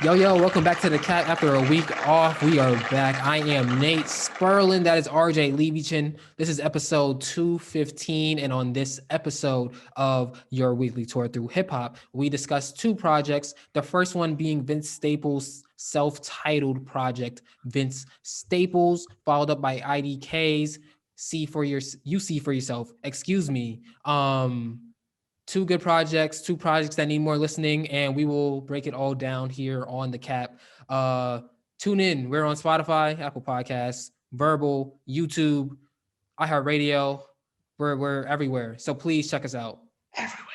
Yo, welcome back to the Cat. After a week off, we are back. I am Nate Sperlin. That is RJ Levichin. This is episode 215. And on this episode of your weekly tour through hip hop, we discussed two projects. The first one being Vince Staples' self-titled project, Vince Staples, followed up by IDK's See for Yourself. Excuse me. Two projects that need more listening, and we will break it all down here on the Cap. Tune in. We're on Spotify, Apple Podcasts, Verbal, YouTube, iHeartRadio. We're everywhere. So please check us out. Everywhere.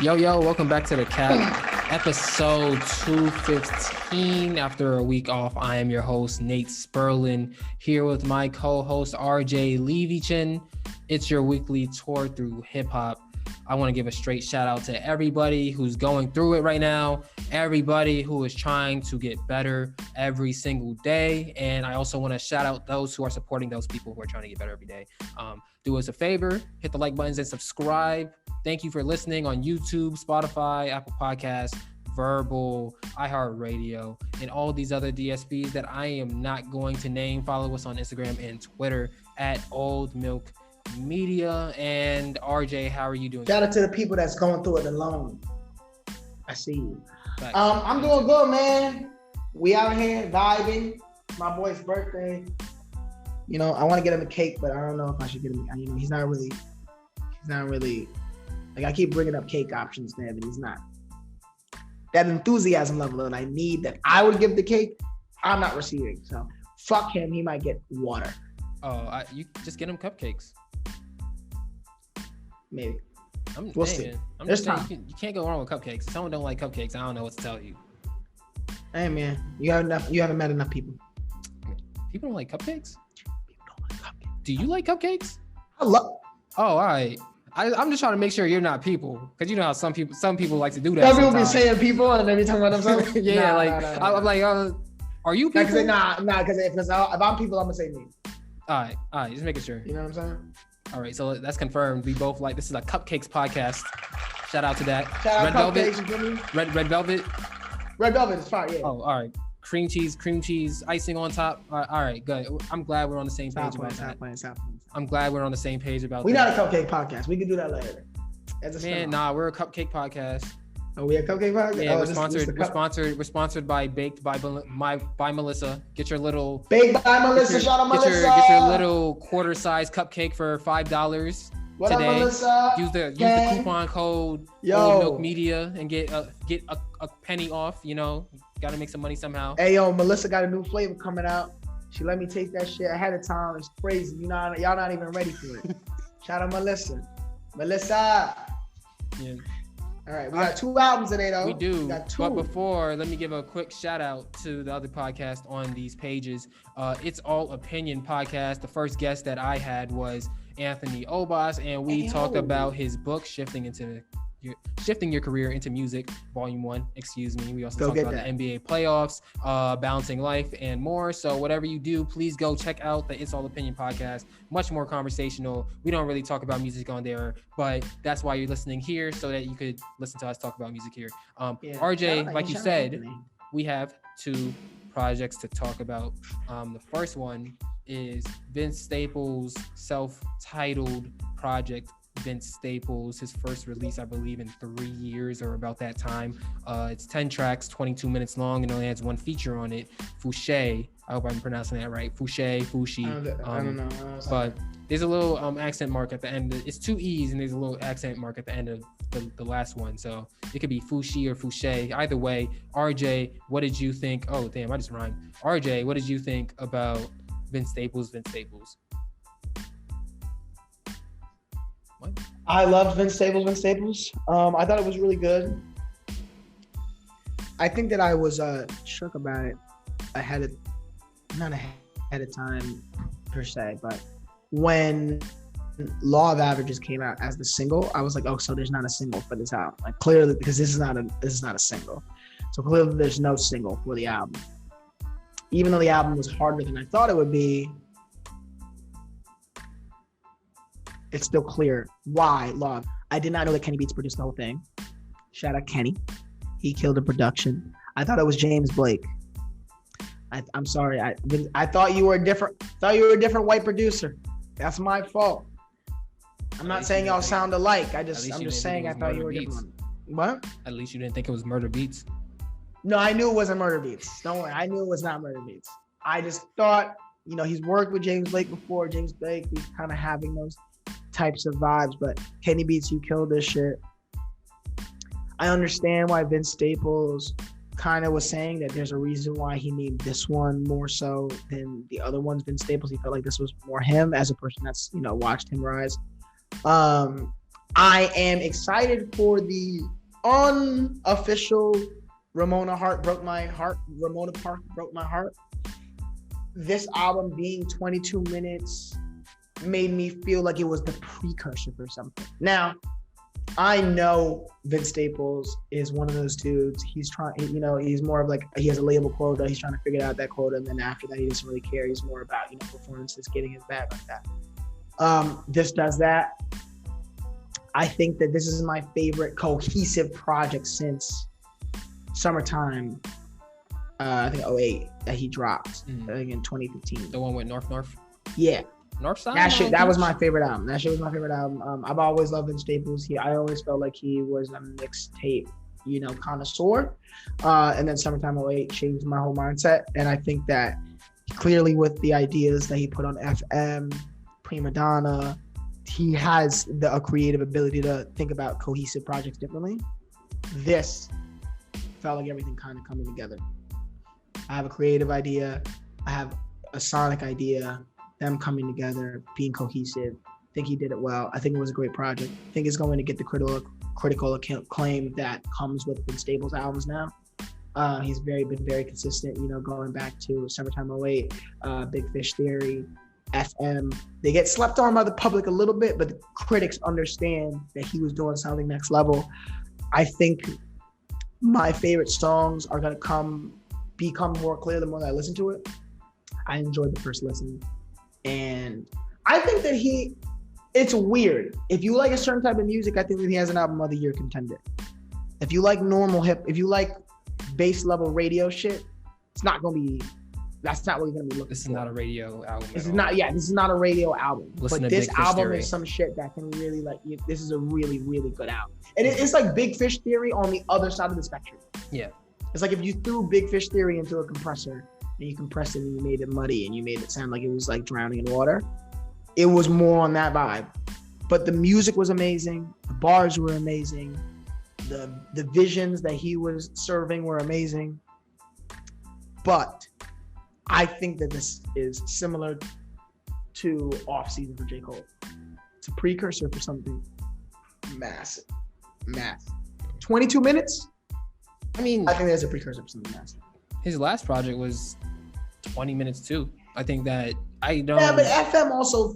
Yo, welcome back to the Cap, episode 215. After a week off, I am your host, Nate Sperlin, here with my co-host, RJ Levichin. It's your weekly tour through hip-hop. I want to give a straight shout out to everybody who's going through it right now, everybody who is trying to get better every single day. And I also want to shout out those who are supporting those people who are trying to get better every day. Do us a favor, hit the like buttons and subscribe. Thank you for listening on YouTube, Spotify, Apple Podcasts, Verbal, iHeartRadio, and all these other DSPs that I am not going to name. Follow us on Instagram and Twitter at OldMilk Media. And RJ, how are you doing? Shout out to the people that's going through it alone. I see you. I'm doing good, man. We out here vibing. My boy's birthday. You know, I want to get him a cake, but I don't know if I should get him. You know, he's not really. Like, I keep bringing up cake options there, but he's not. That enthusiasm level that I need, that I would give the cake, I'm not receiving. So fuck him. He might get water. Oh, you just get him cupcakes. Maybe. We'll see. I'm just saying, you can't go wrong with cupcakes. If someone don't like cupcakes, I don't know what to tell you. Hey man, you haven't met enough people. People don't like cupcakes? People don't like cupcakes. Do you like cupcakes? I love. Oh, all right. I'm just trying to make sure you're not people, because you know how some people like to do that. Some people be saying people and then be talking about themselves. Yeah, I'm like, are you people? Nah, because if I'm people, I'm gonna say me. All right, just making sure. You know what I'm saying? All right, so that's confirmed. We both like, this is a cupcakes podcast. Shout out to that. Shout Red out Velvet. Cupcakes, Red Velvet. Red Velvet is fine, yeah. Oh, all right. Cream cheese, icing on top. All right, good. I'm glad we're on the same page about that. I'm glad we're on the same page about that. We're not a cupcake podcast. We can do that later. We're a cupcake podcast. Oh, we a cupcake podcast? Yeah, we're sponsored by Baked by Melissa. Get your little Baked by Melissa. Shout out Melissa. Get your little quarter-size cupcake for $5 what today. Up, Melissa? Use the coupon code OldMilk Media and get a penny off. You know, gotta make some money somehow. Hey yo, Melissa got a new flavor coming out. She let me take that shit ahead of time. It's crazy. Y'all not even ready for it. Shout out Melissa. Yeah. All right, we got two albums today, though. We do. But before, let me give a quick shout out to the other podcast on these pages. It's All Opinion Podcast. The first guest that I had was Anthony Obas, and we talked about his book, Shifting Your Career into Music, Volume 1. Excuse me. We also talked about the NBA playoffs, balancing life, and more. So whatever you do, please go check out the It's All Opinion podcast. Much more conversational. We don't really talk about music on there, but that's why you're listening here, so that you could listen to us talk about music here. RJ, like you said, we have two projects to talk about. The first one is Vince Staples' self-titled project, Vince Staples, his first release, I believe, in 3 years or about that time. It's 10 tracks, 22 minutes long, and only has one feature on it, Fouché. I hope I'm pronouncing that right. Fouché. I don't know. But there's a little accent mark at the end. It's two E's, and there's a little accent mark at the end of the last one. So it could be Fouché or Fouché. Either way, RJ, what did you think? Oh, damn, I just rhymed. RJ, what did you think about Vince Staples? What? I loved Vince Staples. I thought it was really good. I think that I was shook about it not ahead of time per se, but when Law of Averages came out as the single, I was like, oh, so there's not a single for this album. Like clearly, because this is not a single. So clearly there's no single for the album. Even though the album was harder than I thought it would be, it's still clear why Law. I did not know that Kenny Beats produced the whole thing. Shout out Kenny. He killed the production. I thought it was James Blake. I'm sorry. I thought you were a different white producer. That's my fault. I'm not saying y'all sound alike. I'm just saying I thought you were different. What? At least you didn't think it was Murder Beats. No, I knew it wasn't Murder Beats. Don't worry. I knew it was not Murder Beats. I just thought, he's worked with James Blake before. James Blake, he's kind of having those types of vibes, but Kenny Beats, you killed this shit. I understand why Vince Staples kind of was saying that there's a reason why he named this one more so than the other ones. Vince Staples, he felt like this was more him as a person that's, watched him rise. I am excited for the unofficial Ramona Park broke my heart. This album being 22 minutes made me feel like it was the precursor for something. Now, I know Vince Staples is one of those dudes. He's trying, he's more of like, he has a label quota. He's trying to figure out that quota. And then after that, he doesn't really care. He's more about, performances, getting his bag like that. This does that. I think that this is my favorite cohesive project since Summertime. I think 2008 that he dropped. I think in 2015. The one with North? Yeah. Northside? That was my favorite album. That shit was my favorite album. I've always loved Vince Staples. I always felt like he was a mixtape, connoisseur. And then Summertime 2008 changed my whole mindset. And I think that clearly with the ideas that he put on FM, Prima Donna, he has a creative ability to think about cohesive projects differently. This felt like everything kind of coming together. I have a creative idea. I have a sonic idea. Them coming together, being cohesive. I think he did it well. I think it was a great project. I think it's going to get the critical acclaim that comes with Vince Staples albums now. He's been very consistent, going back to Summertime 2008, Big Fish Theory, FM. They get slept on by the public a little bit, but the critics understand that he was doing something next level. I think my favorite songs are going to become more clear the more that I listen to it. I enjoyed the first listen. And I think that it's weird. If you like a certain type of music, I think that he has an album of the year contender. If you like if you like base level radio shit, that's not what you're gonna be looking for. This is not a radio album. This is not a radio album. Listen but this album is some shit that can really this is a really, really good album. And it's like Big Fish Theory on the other side of the spectrum. Yeah. It's like if you threw Big Fish Theory into a compressor and you compressed it and you made it muddy and you made it sound like it was like drowning in water. It was more on that vibe. But the music was amazing. The bars were amazing. The visions that he was serving were amazing. But I think that this is similar to Off Season for J. Cole. It's a precursor for something massive. 22 minutes? I think there's a precursor for something massive. His last project was 20 minutes too. I think that Yeah, but FM also,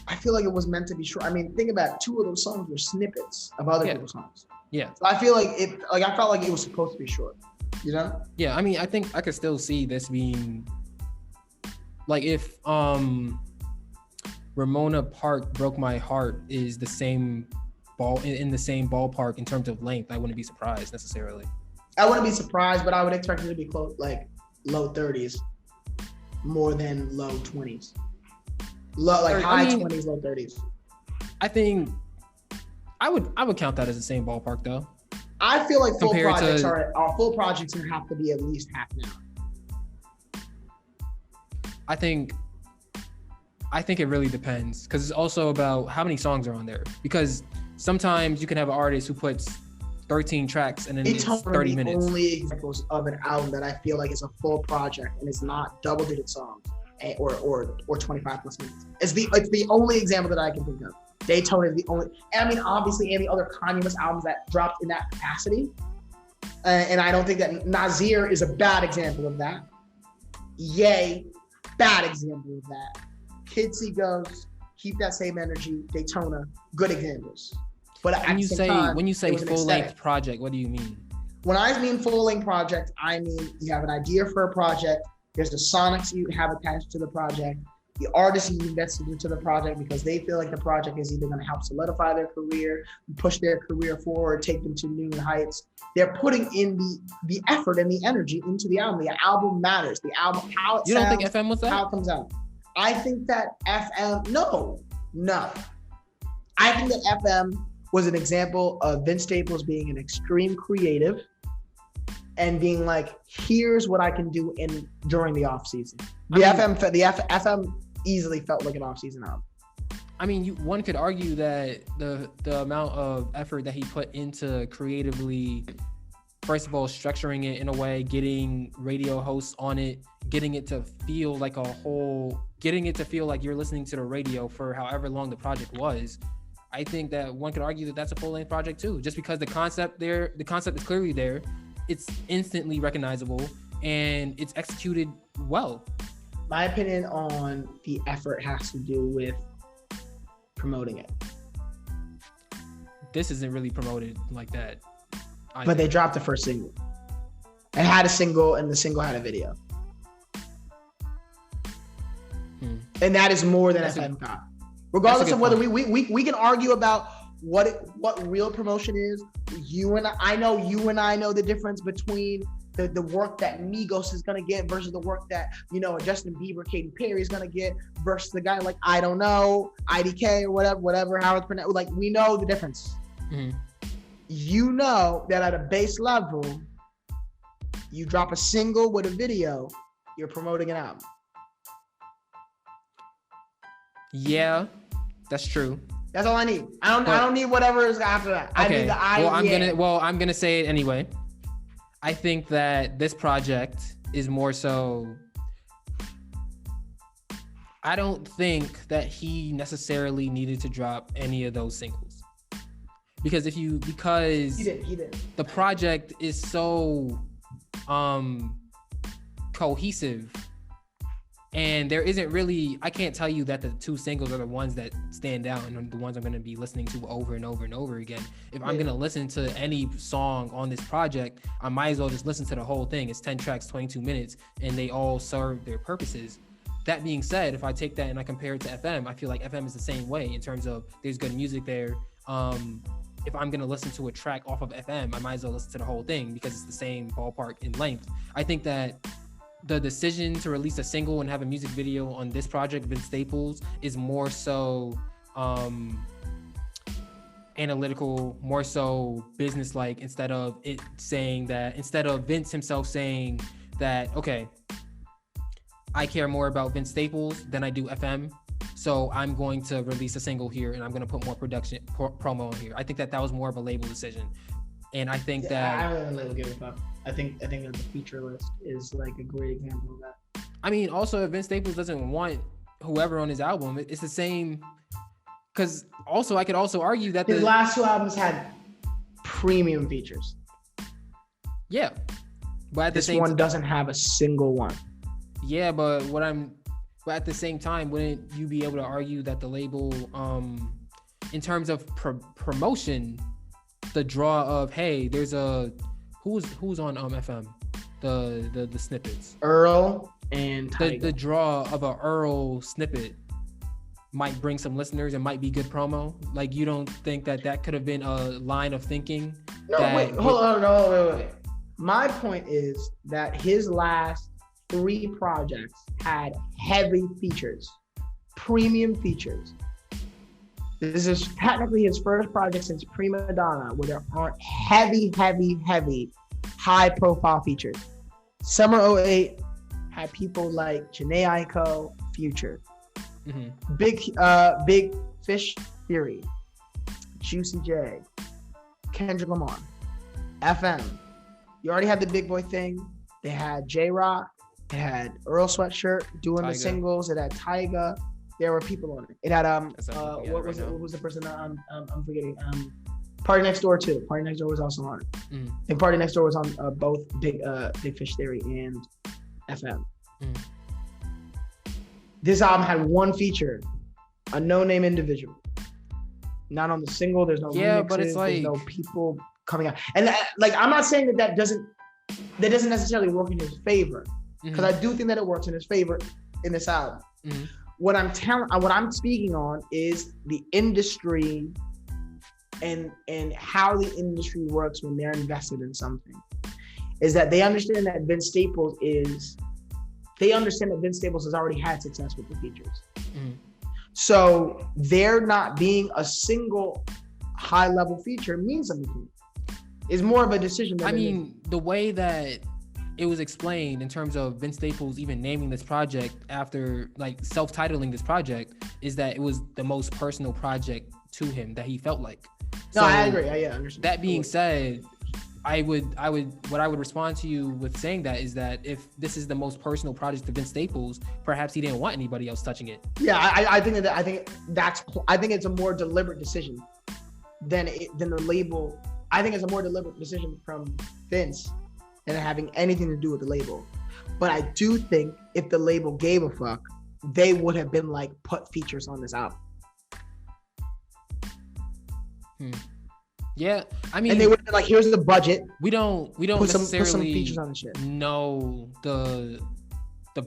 I feel like it was meant to be short. I mean, think about it, 2 of those songs were snippets of other people's songs. Yeah. So I feel like I felt like it was supposed to be short. Yeah, I think I could still see this being like if Ramona Park Broke My Heart is the same in the same ballpark in terms of length, I wouldn't be surprised necessarily. I wouldn't be surprised, but I would expect it to be close, like low 30s, more than low 20s. High 20s, low 30s. I think I would count that as the same ballpark though. I feel like full projects have to be at least half an hour. I think it really depends because it's also about how many songs are on there. Because sometimes you can have an artist who puts 13 tracks and then it's 30 minutes. The only examples of an album that I feel like is a full project and it's not double-digit songs or 25 plus minutes. It's the only example that I can think of. Daytona is the only. I mean, obviously, any other Kanye West albums that dropped in that capacity, and I don't think that Nasir is a bad example of that. Yay, bad example of that. Kids See Ghosts, keep that same energy. Daytona, good examples. But when you say full-length project, what do you mean? When I mean full-length project, I mean you have an idea for a project. There's the sonics you have attached to the project. The artists you invested into the project because they feel like the project is either going to help solidify their career, push their career forward, take them to new heights. They're putting in the effort and the energy into the album. The album matters. The album, how it sounds. You don't think FM was that? How it comes out. I think that FM, no. I think that FM was an example of Vince Staples being an extreme creative and being like, here's what I can do during the off season. FM easily felt like an off season album. I mean, one could argue that the amount of effort that he put into creatively, first of all, structuring it in a way, getting radio hosts on it, getting it to feel like you're listening to the radio for however long the project was. I think that one could argue that that's a full-length project too, just because the concept is clearly there, it's instantly recognizable, and it's executed well. My opinion on the effort has to do with promoting it. This isn't really promoted like that. But they dropped the first single. It had a single, and the single had a video. And that is more than FM got. Regardless of whether we can argue about what real promotion is. I know the difference between the work that Migos is gonna get versus the work that Justin Bieber, Katy Perry is gonna get versus the guy like I don't know IDK or whatever how it's pronounced. Like we know the difference. Mm-hmm. You know that at a base level, you drop a single with a video, you're promoting an album. Yeah, that's true. That's all I need. I don't need whatever is after that. Okay. I need I'm gonna say it anyway. I think that this project is more so. I don't think that he necessarily needed to drop any of those singles, because he did. The project is so cohesive. And there isn't really, I can't tell you that the two singles are the ones that stand out and the ones I'm going to be listening to over and over and over again. If I'm going to listen to any song on this project, I might as well just listen to the whole thing. It's 10 tracks, 22 minutes, and they all serve their purposes. That being said, if I take that and I compare it to FM, I feel like FM is the same way in terms of there's good music there. If I'm going to listen to a track off of FM, I might as well listen to the whole thing because it's the same ballpark in length. I think that the decision to release a single and have a music video on this project, Vince Staples, is more so analytical, more so business-like, instead of Vince himself saying that, okay, I care more about Vince Staples than I do FM, so I'm going to release a single here and I'm going to put more production promo on here. I think that was more of a label decision. And I think that I don't really give a fuck. I think that the feature list is like a great example of that. I mean, also if Vince Staples doesn't want whoever on his album, it's the same. Because also I could also argue that his last two albums had premium features. Yeah, but this one doesn't have a single one. Yeah, but at the same time, wouldn't you be able to argue that the label, in terms of promotion, the draw of, hey, there's who's on FM, the snippets, Earl and Tyga. The draw of a Earl snippet might bring some listeners and might be good promo. Like, you don't think that could have been a line of thinking? No, wait. My point is that his last 3 projects had heavy features, premium features. This is technically his first project since Prima Donna, where there aren't heavy, high-profile features. Summer 08 had people like Jhené Aiko, Future, Big Fish Theory, Juicy J, Kendrick Lamar, FM. You already had the Big Boy thing. They had J-Rock. It had Earl Sweatshirt doing Tyga. The singles. It had Tyga. There were people on it. It had what was the person I'm forgetting? Party Next Door too. Party Next Door was also on it. Mm. And Party Next Door was on both Big Fish Theory and FM. Mm. This album had one feature, a no-name individual. Not on the single. There's no remixes, but it's like there's no people coming out. And like, I'm not saying that doesn't necessarily work in his favor, because I do think that it works in his favor in this album. What I'm speaking on is the industry and how the industry works when they're invested in something. Is that they understand that Vince Staples has already had success with the features. So there not being a single high level feature means something to me. It's more of a decision. The way that it was explained in terms of Vince Staples even naming this project after like self-titling this project is that it was the most personal project to him that he felt like. No, I agree. I understand. That being said, what I would respond to you with saying that is that if this is the most personal project to Vince Staples, perhaps he didn't want anybody else touching it. Yeah, I think it's a more deliberate decision than the label. I think it's a more deliberate decision from Vince than having anything to do with the label. But I do think if the label gave a fuck, they would have been like, put features on this album. Yeah, I mean, and they would have been like, here's the budget. We don't necessarily put some features on the shit. Know the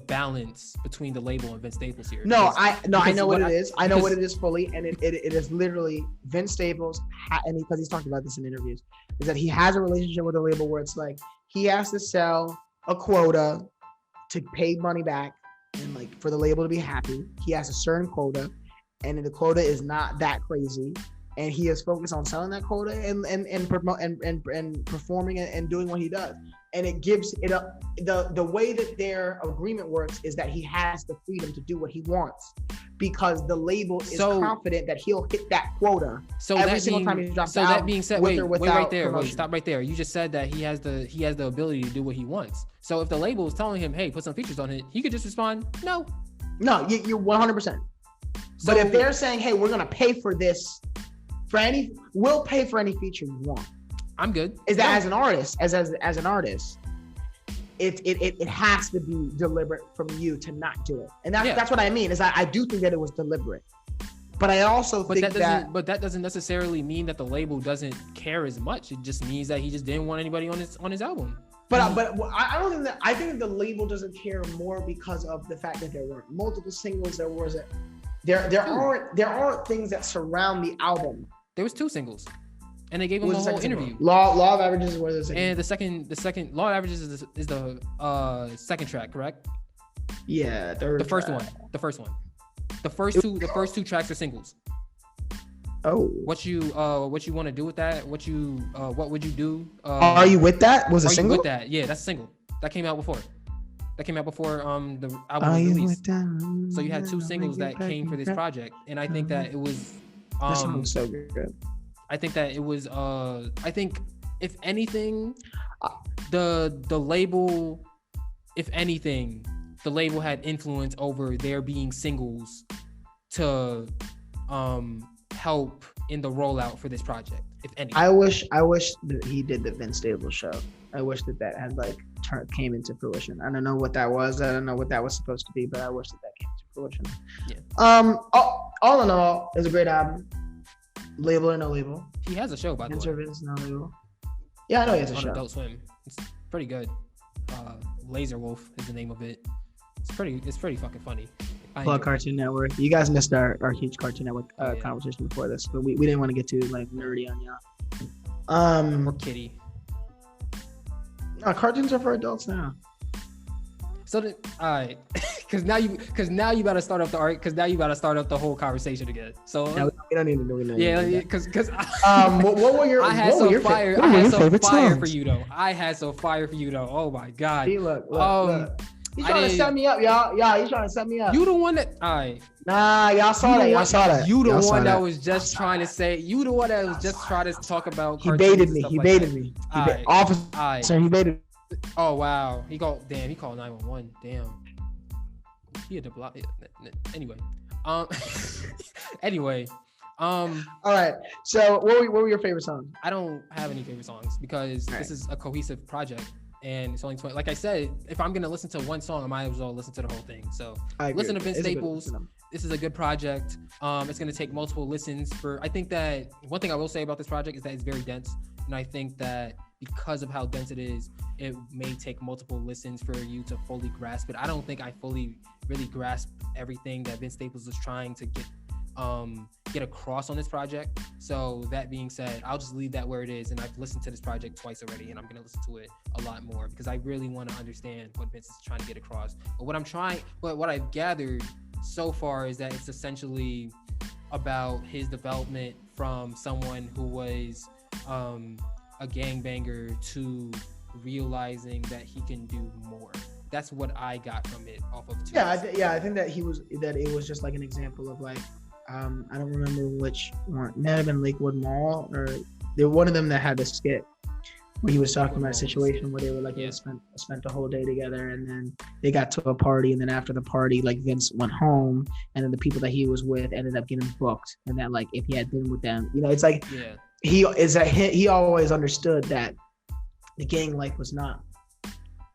balance between the label and Vince Staples here. I know what it is. I know what it is fully, and it is literally Vince Staples, and because he's talked about this in interviews, is that he has a relationship with the label where it's like he has to sell a quota to pay money back, and like for the label to be happy, he has a certain quota, and the quota is not that crazy. And he is focused on selling that quota and promote and performing and doing what he does. And it gives it up. The way that their agreement works is that he has the freedom to do what he wants because the label is confident that he'll hit that quota every single time he drops. So that being said, wait right there. Promotion. Wait, stop right there. You just said that he has the ability to do what he wants. So if the label is telling him, hey, put some features on it, he could just respond, no. No, you're 100%. But if they're saying, hey, we're gonna pay for this. We'll pay for any feature you want. I'm good. Is that as an artist, as an artist, it has to be deliberate from you to not do it, and that's what I mean. Is I do think that it was deliberate, but I also think that doesn't necessarily mean that the label doesn't care as much. It just means that he just didn't want anybody on his album. But I don't think that. I think the label doesn't care more because of the fact that there were multiple singles. There aren't things that surround the album. There was 2 singles, and they gave him a whole interview. Law of Averages was the second. And the second Law of Averages is the second track, correct? Yeah, the first one. The first two tracks are singles. Oh. What you want to do with that? What would you do? Are You With That? Was a single? Are You With That? Yeah, that's a single. That came out before the album was released. So you had 2 singles that came for this project, and I think that it was. That song was so good. I think that it was. I think if anything, the label, if anything, the label had influence over there being singles to help in the rollout for this project. If anything, I wish that he did the Vince Staples show. I wish that had like came into fruition. I don't know what that was. I don't know what that was supposed to be, but I wish that came to fruition. Yeah. All in all, it's a great album. Label or no label. He has a show, by the way. Vince, no label. Yeah, I know he has a show. Adult Swim. It's pretty good. Laser Wolf is the name of it. It's pretty fucking funny. Plug Cartoon Network. You guys missed our huge Cartoon Network conversation before this, but we didn't want to get too like nerdy on y'all. Or Kitty. No, cartoons are for adults now. So all right, because now you gotta start up the whole conversation again. So we don't need to do it. Yeah, because what were your? I had some fire. I had some fire for you though. Oh my god. See, look. He's trying to set me up, y'all. He's trying to set me up. You the one that. All right. Nah, y'all saw that. You the one that was just trying to say. You the one that was just trying to talk about. He baited me. He baited me. Officer, he baited. Oh wow. He called 911. Damn. He had to block it. Anyway. Anyway. All right. So what were your favorite songs? I don't have any favorite songs because this is a cohesive project. and it's only 20. Like I said, if I'm gonna listen to one song, I might as well listen to the whole thing. So listen to Vince Staples. This is a good project. It's gonna take multiple listens for. I think that one thing I will say about this project is that it's very dense, and I think that because of how dense it is, it may take multiple listens for you to fully grasp it. I don't think I fully really grasped everything that Vince Staples was trying to get across on this project. So that being said, I'll just leave that where it is, and I've listened to this project twice already, and I'm gonna listen to it a lot more because I really want to understand what Vince is trying to get across. But what I've gathered so far is that it's essentially about his development from someone who was a gangbanger to realizing that he can do more. That's what I got from it off of two. I think that it was just like an example of like, I don't remember which one. It might have been Lakewood Mall, or they're one of them that had a skit where he was talking about a situation where they were like, spent the whole day together, and then they got to a party, and then after the party, like Vince went home, and then the people that he was with ended up getting booked, and that like if he had been with them, it's like he always understood that the gang life was not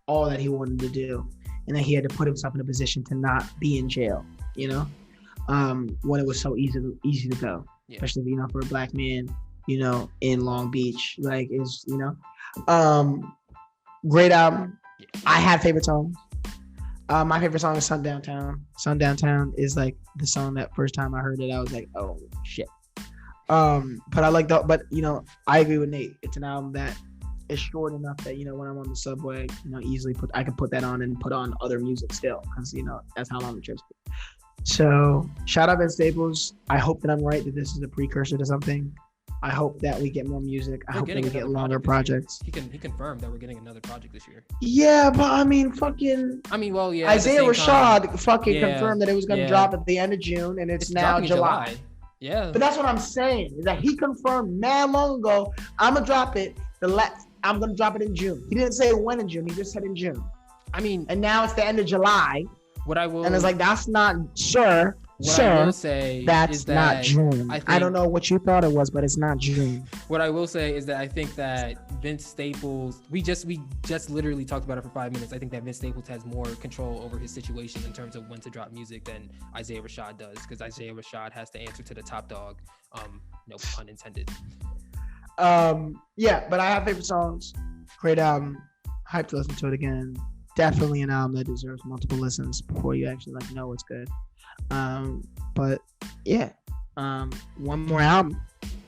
all that he wanted to do, and that he had to put himself in a position to not be in jail, when it was so easy to go, especially for a black man, in Long Beach, like is great album. I have favorite songs. My favorite song is Sundown Town. Sundown Town is like the song that first time I heard it, I was like, oh shit. But I like that. But I agree with Nate. It's an album that is short enough that when I'm on the subway, easily I can put that on and put on other music still, because that's how long the trip's been. So shout out Vince Staples. I hope that I'm right, that this is a precursor to something. I hope that we get more music. I hope that we get longer projects. He confirmed that we're getting another project this year. Yeah, but Isaiah Rashad confirmed that it was going to drop at the end of June, and it's now July. Yeah. But that's what I'm saying, is that he confirmed mad long ago, I'm going to drop it. I'm going to drop it in June. He didn't say when in June. He just said in June. And now it's the end of July. And it's like, that's not sure. What I will say that's is that not June. I don't know what you thought it was, but it's not June. What I will say is that I think that Vince Staples, we just literally talked about it for 5 minutes. I think that Vince Staples has more control over his situation in terms of when to drop music than Isaiah Rashad does, because Isaiah Rashad has to answer to the top dog. No pun intended. But I have favorite songs. Great album. Hyped to listen to it again. Definitely an album that deserves multiple listens before you actually know it's good. But yeah, one more album.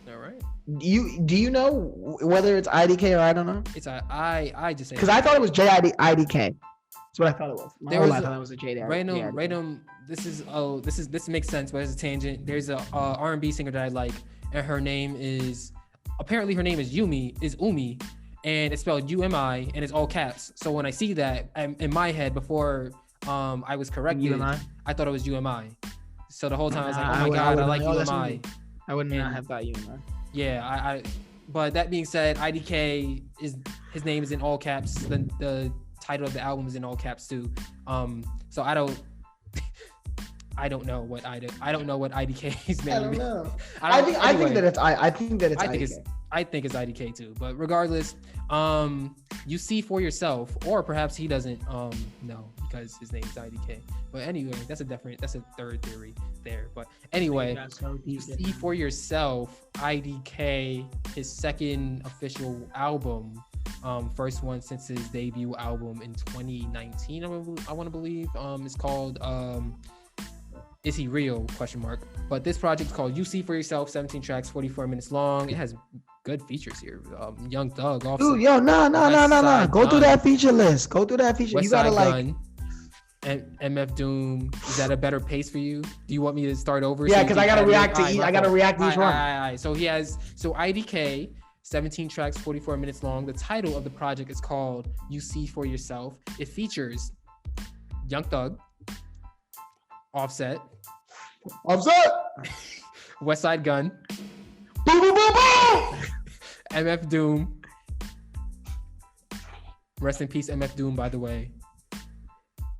All right. Do you know whether it's IDK or I don't know? It's I just say, because I thought it was IDK. That's what I thought it was. I thought it was a JIDK. Random. This makes sense, but it's a tangent. There's a R&B singer that I like, and her name is Umi, and it's spelled UMI, and it's all caps. So when I see that, in my head before I was corrected, UMI? I thought it was UMI. So the whole time I was like, oh my God, I like UMI. I would not have thought UMI. Yeah, but that being said, IDK his name is in all caps. The title of the album is in all caps too. So I don't know what IDK's name. I don't know. I think that it's IDK. I think it's IDK too. But regardless, you see for yourself, or perhaps he doesn't know because his name is IDK. But anyway, that's a third theory there. But anyway, you see for yourself, IDK, his second official album, first one since his debut album in 2019, I want to believe. It's called Is He Real? ? But this project is called You See For Yourself, 17 tracks, 44 minutes long. It has good features here. Young Thug, Offset. Dude, yo, no. Go through that feature list. You gotta like. And MF Doom. Is that a better pace for you? Do you want me to start over? Yeah, because I gotta react to each. I gotta react to each one. So IDK, 17 tracks, 44 minutes long. The title of the project is called You See For Yourself. It features Young Thug, Offset, West Side Gun, boom, boom, boom, boom. MF Doom. Rest in peace, MF Doom, by the way.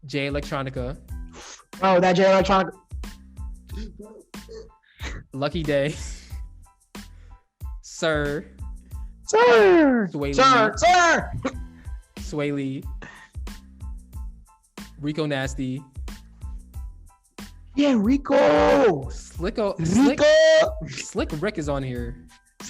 Jay Electronica. Oh, that Jay Electronica. Lucky Day. Sir. Sway Sway Lee, Rico Nasty. Yeah, Rico. Slick Rick is on here,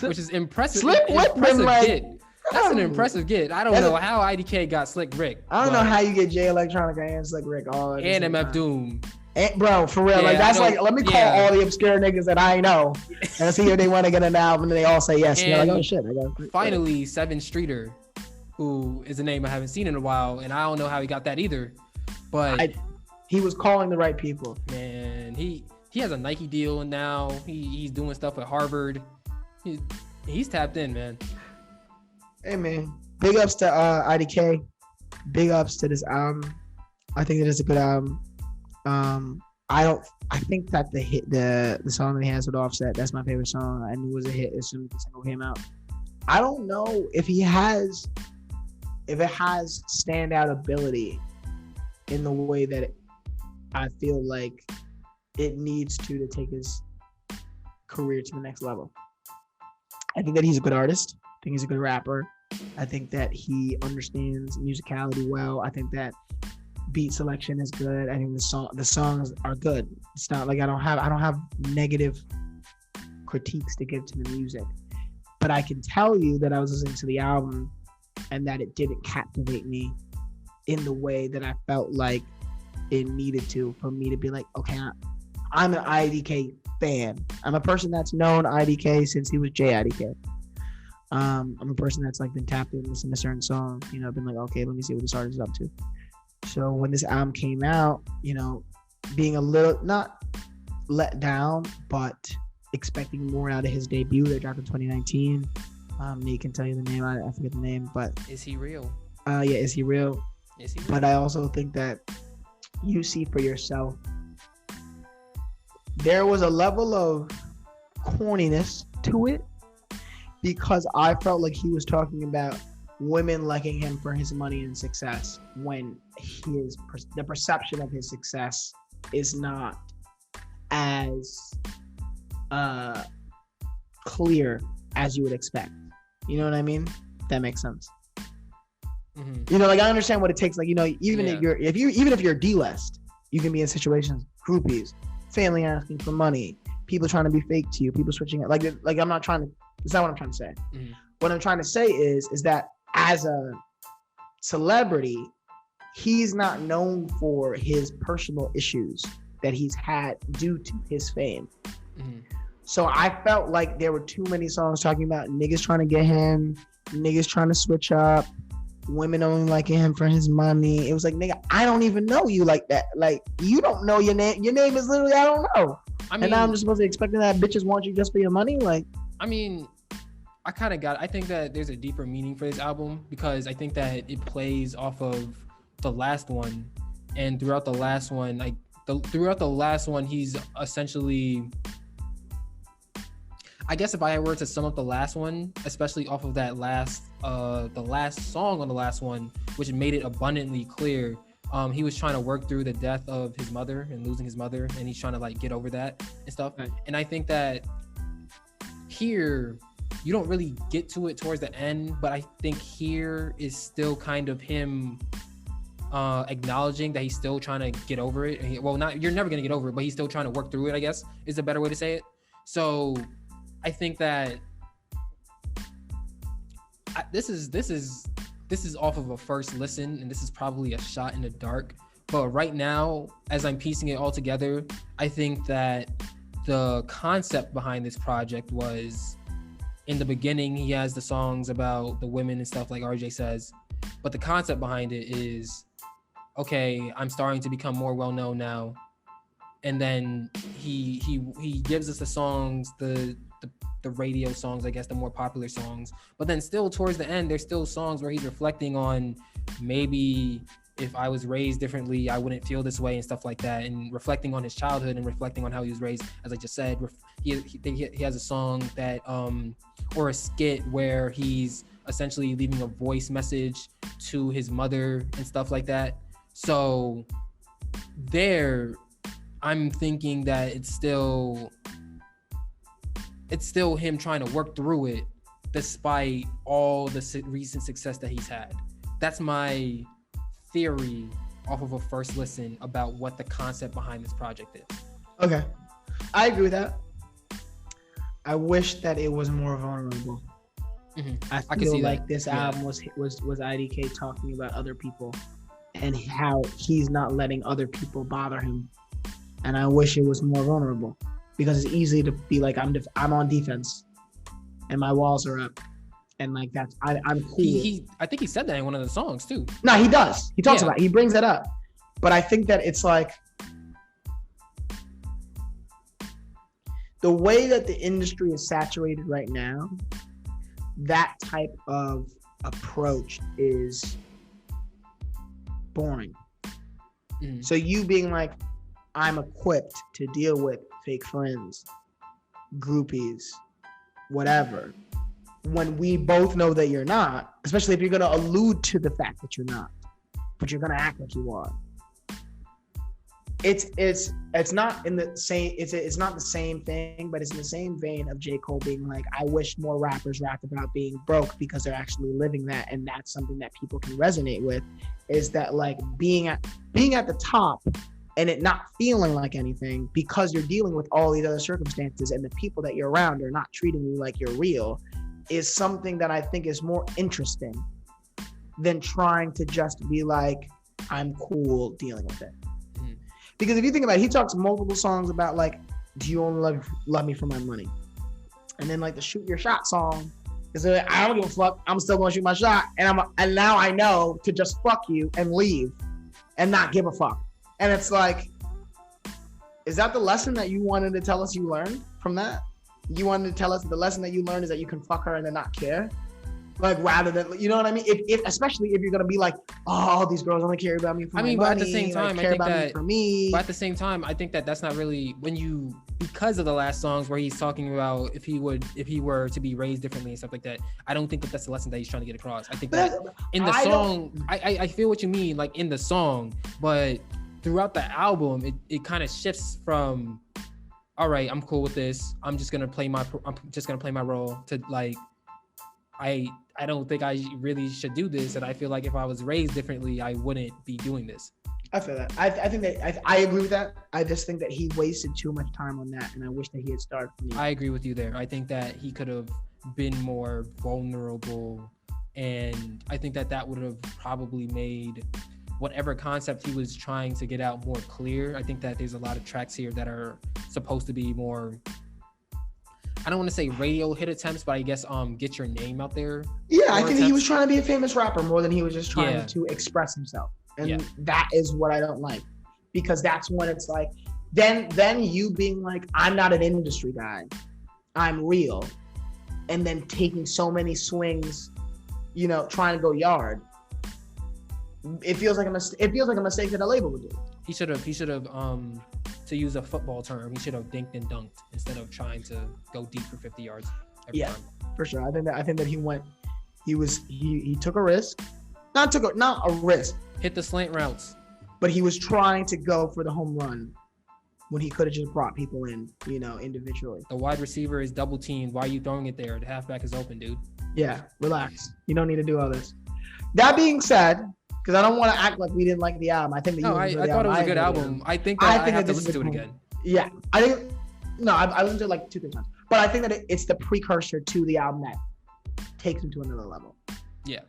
which is impressive. Slick Rick been like, get. That's an impressive get. I don't know how IDK got Slick Rick. I don't know how you get Jay Electronica and Slick Rick all and MF Doom. And, bro, for real, like that's like, let me call all the obscure niggas that I know and see if they want to get an album, and they all say yes. And you're like, oh shit, I got it. Finally, Seven Streeter, who is a name I haven't seen in a while, and I don't know how he got that either. But he was calling the right people. Man, he has a Nike deal, and now he's doing stuff at Harvard. He's tapped in, man. Hey man, big ups to IDK. Big ups to this album. I think it is a good album. I think that the song that he has with Offset, that's my favorite song. I knew it was a hit as soon as the single came out. I don't know if it has standout ability in the way that I feel like it needs to take his career to the next level. I think that he's a good artist. I think he's a good rapper. I think that he understands musicality well. I think that beat selection is good. I think the songs are good. It's not like I don't have negative critiques to give to the music, but I can tell you that I was listening to the album and that it didn't captivate me in the way that I felt like it needed to, for me to be like, okay, I'm an IDK fan. I'm a person that's known IDK since he was JIDK. I'm a person that's like been tapped in, listened to certain songs, been like, okay, let me see what this artist is up to. So when this album came out, being a little, not let down, but expecting more out of his debut that dropped in 2019. Nate can tell you the name. I forget the name, but Is He Real? Yeah, Is He Real? Is He Real? But I also think that you see for yourself, there was a level of corniness to it, because I felt like he was talking about women liking him for his money and success, when the perception of his success is not as clear as you would expect. You know what I mean? That makes sense. Mm-hmm. Like I understand what it takes. Like even if you're D-list, you can be in situations, groupies, family asking for money, people trying to be fake to you, people switching it. Like I'm not trying to. It's not what I'm trying to say. Mm-hmm. What I'm trying to say is that as a celebrity, he's not known for his personal issues that he's had due to his fame. Mm-hmm. So I felt like there were too many songs talking about niggas trying to get him, niggas trying to switch up, women only liking him for his money. It was like, nigga, I don't even know you like that. Like, you don't know your name. Your name is literally, I don't know. And now I'm just supposed to expecting that bitches want you just for your money? Like, I mean, I think that there's a deeper meaning for this album, because I think that it plays off of the last one, and throughout the last one, he's essentially, I guess if I were to sum up the last one, especially off of that the last song on the last one, which made it abundantly clear, he was trying to work through the death of his mother and losing his mother, and he's trying to like get over that and stuff. Right. And I think that here, you don't really get to it towards the end, but I think here is still kind of him acknowledging that he's still trying to get over it. You're never going to get over it, but he's still trying to work through it, I guess, is a better way to say it. So I think that this is off of a first listen, and this is probably a shot in the dark. But right now, as I'm piecing it all together, I think that the concept behind this project was, in the beginning, he has the songs about the women and stuff like RJ says, but the concept behind it is, okay, I'm starting to become more well-known now. And then he gives us the songs, the radio songs, I guess, the more popular songs. But then still towards the end, there's still songs where he's reflecting on, maybe if I was raised differently, I wouldn't feel this way and stuff like that, and reflecting on his childhood and reflecting on how he was raised. As I just said, he has a song that, or a skit where he's essentially leaving a voice message to his mother and stuff like that. So there, I'm thinking that it's still him trying to work through it, despite all the recent success that he's had. that's my theory off of a first listen about what the concept behind this project is. Okay, I agree with that. I wish that it was more vulnerable. I feel like this album was IDK talking about other people and how he's not letting other people bother him. And I wish it was more vulnerable, because it's easy to be like, I'm on defense and my walls are up. And like, I'm cool. I think he said that in one of the songs too. No, he does. He talks about it. He brings that up. But I think that it's like, the way that the industry is saturated right now, that type of approach is boring. So you being like, I'm equipped to deal with fake friends, groupies, whatever, when we both know that you're not, especially if you're going to allude to the fact that you're not, but you're going to act like you are. It's not in the same, it's not the same thing, but it's in the same vein of J. Cole being like, I wish more rappers rap about being broke because they're actually living that, and that's something that people can resonate with, is that like being at the top and it not feeling like anything because you're dealing with all these other circumstances and the people that you're around are not treating you like you're real, is something that I think is more interesting than trying to just be like, I'm cool dealing with it. Because if you think about it, he talks multiple songs about like, do you only love me for my money? And then like the shoot your shot song is like, I don't give a fuck, I'm still gonna shoot my shot, and now I know to just fuck you and leave and not give a fuck. And it's like, is that the lesson that you wanted to tell us you learned from that? You wanted to tell us the lesson that you learned is that you can fuck her and then not care? Like, rather than, you know what I mean? If especially if you're gonna be like, oh, these girls only care about me for my money. But at the same time, care about me for me. But at the same time, I think that that's not really because of the last songs where he's talking about if he were to be raised differently and stuff like that. I don't think that that's the lesson that he's trying to get across. I think that in the song, I feel what you mean, like in the song, but throughout the album, it kind of shifts from, all right, I'm cool with this. I'm just gonna play my role, to like, I don't think I really should do this, and I feel like if I was raised differently, I wouldn't be doing this. I feel that. I think that I agree with that. I just think that he wasted too much time on that, and I wish that he had started from me. I agree with you there. I think that he could have been more vulnerable, and I think that would have probably made whatever concept he was trying to get out more clear. I think that there's a lot of tracks here that are supposed to be more, I don't want to say radio hit attempts, but I guess get your name out there. Yeah, I think he was trying to be a famous rapper more than he was just trying to express himself. And that is what I don't like. Because that's when it's like, then you being like, I'm not an industry guy, I'm real. And then taking so many swings, you know, trying to go yard. It feels like a mistake that a label would do. He should have, to use a football term, he should have dinked and dunked instead of trying to go deep for 50 yards every time. For sure. I think that he took a risk. Not a risk. Hit the slant routes. But he was trying to go for the home run when he could have just brought people in, you know, individually. The wide receiver is double teamed. Why are you throwing it there? The halfback is open, dude. Yeah, relax. You don't need to do all this. That being said, because I don't want to act like we didn't like the album. I think that I thought it was a good album. I think that I have to listen to it again. Yeah, I listened to it like 2-3 times. But I think that it's the precursor to the album that takes him to another level. Yeah.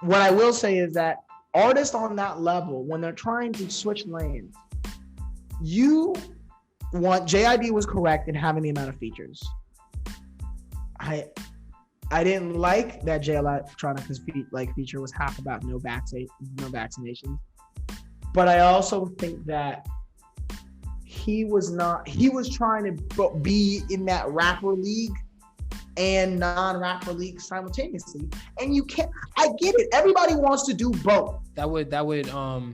What I will say is that artists on that level, when they're trying to switch lanes, JID was correct in having the amount of features. I didn't like that Jay Electronica's feature was half about no vaccinations. But I also think that he was trying to be in that rapper league and non-rapper league simultaneously. And you can't, I get it. Everybody wants to do both. That would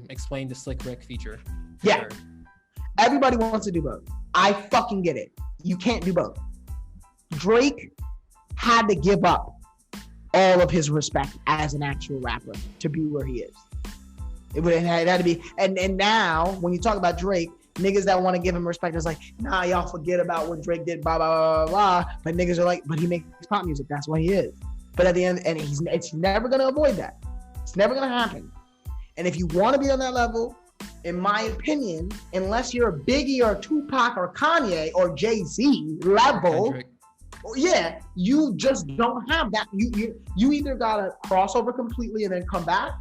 explain the Slick Rick feature. Yeah. Sure. Everybody wants to do both. I fucking get it. You can't do both. Drake had to give up all of his respect as an actual rapper to be where he is. It had to be, and now when you talk about Drake, niggas that want to give him respect is like, nah, y'all forget about what Drake did, blah, blah, blah, blah. But niggas are like, but he makes pop music. That's what he is. But at the end, and he's never going to avoid that. It's never gonna happen. And if you want to be on that level, in my opinion, unless you're a Biggie or Tupac or Kanye or Jay-Z level, yeah, you just don't have that. You either gotta cross over completely and then come back,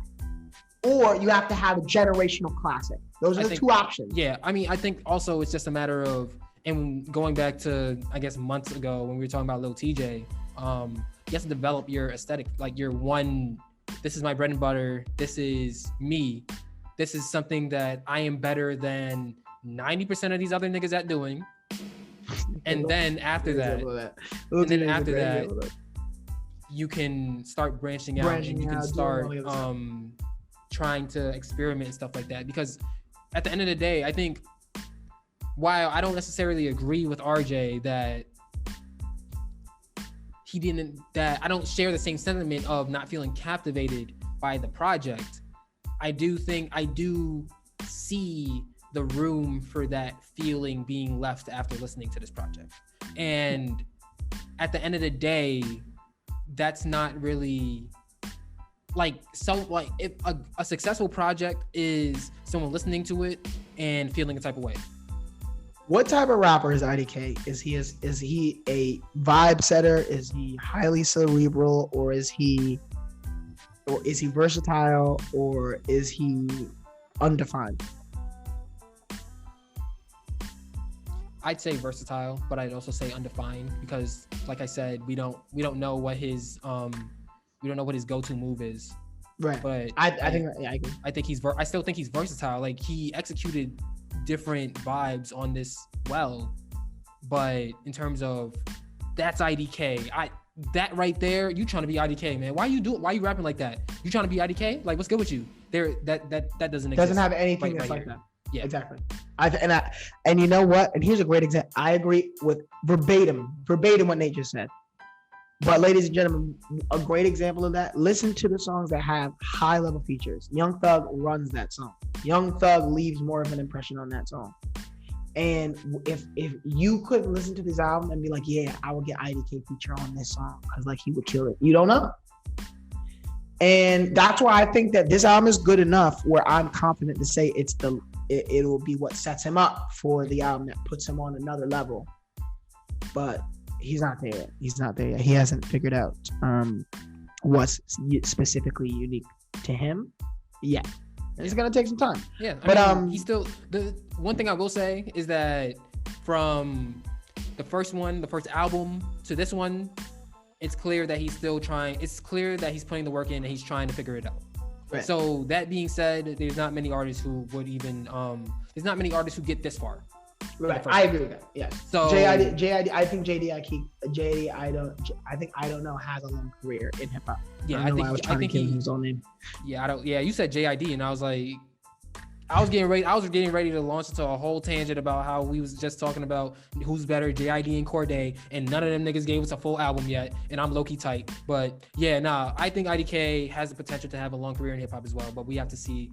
or you have to have a generational classic. Those are the two options. Yeah, I mean, I think also it's just a matter of, and going back to, I guess, months ago when we were talking about Lil TJ, you have to develop your aesthetic, like your one, this is my bread and butter, this is me, this is something that I am better than 90% of these other niggas at doing. And then after that, you can start branching out and you can start trying to experiment and stuff like that. Because at the end of the day, I think, while I don't necessarily agree with RJ that I don't share the same sentiment of not feeling captivated by the project, I do see the room for that feeling being left after listening to this project. And at the end of the day, that's not really if a successful project is someone listening to it and feeling a type of way. What type of rapper is IDK? Is he a vibe setter? Is he highly cerebral, or is he versatile, or is he undefined? I'd say versatile, but I'd also say undefined because, like I said, we don't know what his go-to move is. Right. But I think I agree. I still think he's versatile. Like, he executed different vibes on this but in terms of that's IDK, that right there, you trying to be IDK, man. Why you rapping like that? You trying to be IDK? Like, what's good with you? That doesn't exist. Doesn't have anything that's like that. Yeah, exactly. And you know what? And here's a great example. I agree with verbatim what Nate just said. But ladies and gentlemen, a great example of that, listen to the songs that have high level features. Young Thug runs that song. Young Thug leaves more of an impression on that song. And if you couldn't listen to this album and be like, yeah, I would get IDK feature on this song because like he would kill it. You don't know. And that's why I think that this album is good enough where I'm confident to say it will be what sets him up for the album that puts him on another level. But he's not there yet. He's not there yet. He hasn't figured out what's specifically unique to him yet. It's gonna take some time. Yeah, I mean, he's still. The one thing I will say is that from the first album to this one, it's clear that he's still trying. It's clear that he's putting the work in and he's trying to figure it out. Right. So that being said, there's not many artists who would even. There's not many artists who get this far. Right, I agree with that. Yeah. So JID, I think I don't know has a long career in hip hop. Yeah, I think his own name. Yeah, I don't. Yeah, you said JID, and I was like, I was getting ready to launch into a whole tangent about how we was just talking about who's better, JID and Cordae, and none of them niggas gave us a full album yet, and I'm low-key tight. But yeah, I think IDK has the potential to have a long career in hip hop as well, but we have to see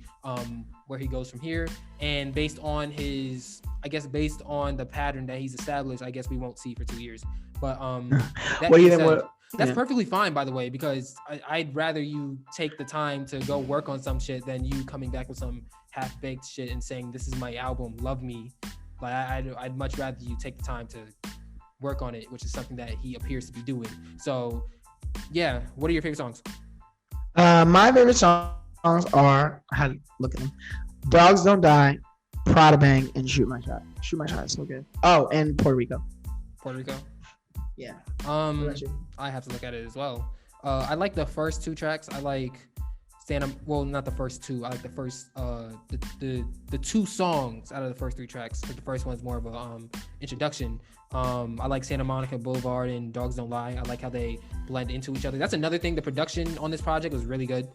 where he goes from here. And based on the pattern that he's established, I guess we won't see for 2 years. But what do you think? That's perfectly fine, by the way, because I'd rather you take the time to go work on some shit than you coming back with some half-baked shit and saying, this is my album, love me. Like, I'd much rather you take the time to work on it, which is something that he appears to be doing. So, yeah, what are your favorite songs? My favorite songs are, I had to look at them, Dogs Don't Die, Prada Bang, and Shoot My Shot. Shoot My Shot is so good. Oh, and Puerto Rico. Puerto Rico? Yeah. I have to look at it as well. I like the first two tracks. I like not the first two. I like the first the two songs out of the first three tracks. The first one's more of a introduction. I like Santa Monica Boulevard and Dogs Don't Lie. I like how they blend into each other. That's another thing. The production on this project was really good.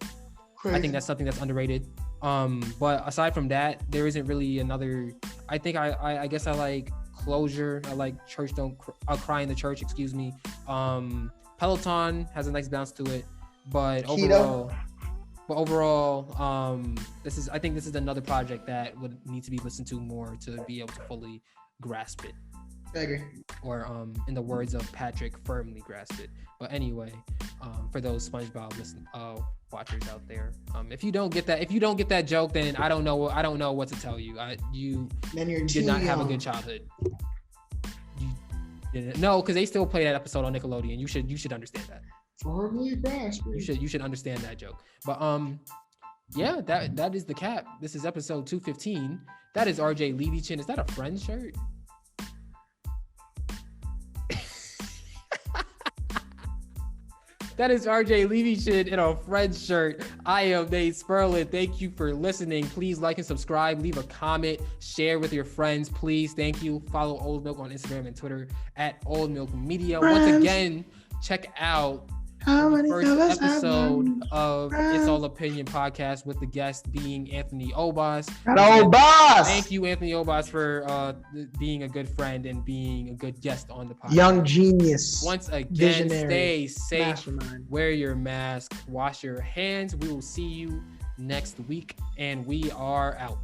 Crazy. I think that's something that's underrated. But aside from that, there isn't really another. I think I guess I like Closure. I like I'll Cry in the Church, excuse me. Peloton has a nice bounce to it, but overall, I think this is another project that would need to be listened to more to be able to fully grasp it. I agree. Or in the words of Patrick, firmly grasp it. But anyway, For those SpongeBob watchers out there. If you don't get that joke, then I don't know what to tell you. You did not have a good childhood. No, because they still play that episode on Nickelodeon. You should understand that. Horribly grasping. You should understand that joke. But yeah, that is the cap. This is episode 215. That is RJ Levy Chin. Is that a Friends shirt? That is RJ Levy Chin in a Friends shirt. I am Nate Sperlin. Thank you for listening. Please like and subscribe. Leave a comment. Share with your friends, please. Thank you. Follow OldMilk on Instagram and Twitter at OldMilk Media. Once again, check out the first episode of It's All Opinion podcast with the guest being Anthony Obas. Thank you, Anthony Obas, for being a good friend and being a good guest on the podcast. Young genius. Once again, visionary, stay safe. Wear your mask. Wash your hands. We will see you next week, and we are out.